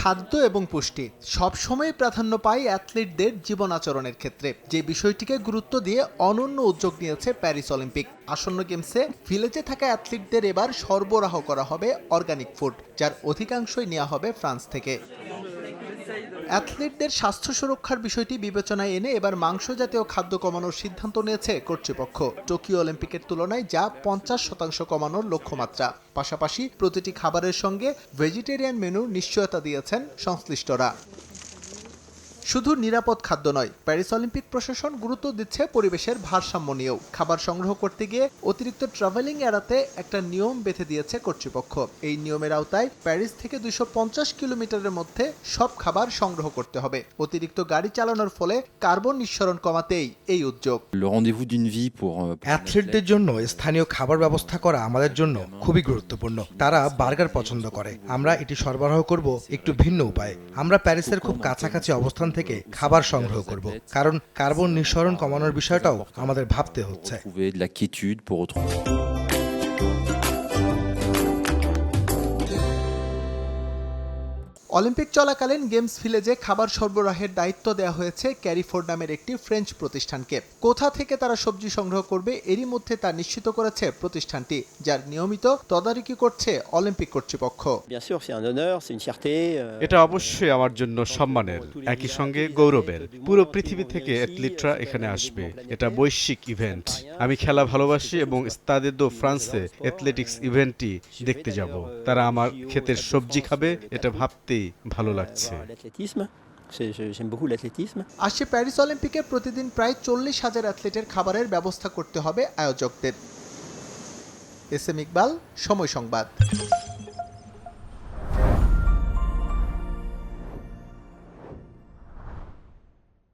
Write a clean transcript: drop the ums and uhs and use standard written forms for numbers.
খাদ্য এবং পুষ্টি সবসময় প্রাধান্য পায় অ্যাথলিটদের জীবন আচরণের ক্ষেত্রে, যে বিষয়টিকে গুরুত্ব দিয়ে অনন্য উদ্যোগ নিয়েছে প্যারিস অলিম্পিক। আসন্ন গেমসে ভিলেজে থাকা অ্যাথলিটদের এবার সরবরাহ করা হবে অর্গানিক ফুড, যার অধিকাংশই নেওয়া হবে ফ্রান্স থেকে। অ্যাথলিটদের স্বাস্থ্য সুরক্ষার বিষয়টি বিবেচনায় এনে এবার মাংস জাতীয় খাদ্য কমানোর সিদ্ধান্ত নিয়েছে কর্তৃপক্ষ। টোকিও অলিম্পিকের তুলনায় যা 50% কমানোর লক্ষ্যমাত্রা। পাশাপাশি প্রতিটি খাবারের সঙ্গে ভেজিটেরিয়ান মেনুর নিশ্চয়তা দিয়েছেন সংশ্লিষ্টরা। শুধু নিরাপদ খাদ্য নয়, প্যারিস অলিম্পিক প্রশাসন গুরুত্ব দিচ্ছে পরিবেশের ভারসাম্য নিয়েও। খাবার সংগ্রহ করতে গিয়ে অতিরিক্ত ট্রাভেলিং এড়াতে একটা নিয়ম বেঁধে দিয়েছে কর্তৃপক্ষ। এই নিয়মের আওতায় প্যারিস থেকে 250 কিলোমিটারের মধ্যে সব খাবার সংগ্রহ করতে হবে। অতিরিক্ত গাড়ি চালানোর ফলে কার্বন নিঃসরণ কমাতেই এই উদ্যোগ। অ্যাথলিটদের জন্য স্থানীয় খাবার ব্যবস্থা করা আমাদের জন্য খুবই গুরুত্বপূর্ণ। তারা বার্গার পছন্দ করে, আমরা এটি সরবরাহ করব একটু ভিন্ন উপায়ে। আমরা প্যারিসের খুব কাছাকাছি অবস্থান থেকে খাবার সংগ্রহ করব, কারণ কার্বন নিঃসরণ কমানোর বিষয়টাও আমাদের ভাবতে হচ্ছে। অলিম্পিক চলাকালীন গেমস ভিলেজে খাবার সরবরাহের দায়িত্ব দেওয়া হয়েছে ক্যারিফোর্ড নামের একটি ফ্রেঞ্চ প্রতিষ্ঠানকে। কোথা থেকে তারা সবজি সংগ্রহ করবে এরই মধ্যে তা নিশ্চিত করেছে প্রতিষ্ঠানটি, যার নিয়মিত তদারকি করছে অলিম্পিক কর্তৃপক্ষ। এটা অবশ্যই আমার জন্য সম্মানের, একই সঙ্গে গৌরবের। পুরো পৃথিবী থেকে অ্যাথলিটরা এখানে আসবে। এটা বৈশ্বিক ইভেন্ট। আমি খেলা ভালোবাসি এবং স্তাদে দো ফ্রান্সে অ্যাথলেটিক্স ইভেন্টটি দেখতে যাব। তারা আমার ক্ষেতের সবজি খাবে, এটা ভাবতেই ভালো লাগছে। আসছে প্যারিস অলিম্পিকে প্রতিদিন প্রায় 40,000 অ্যাথলিটের খাবারের ব্যবস্থা করতে হবে আয়োজকদের। এস এম ইকবাল, সময় সংবাদ।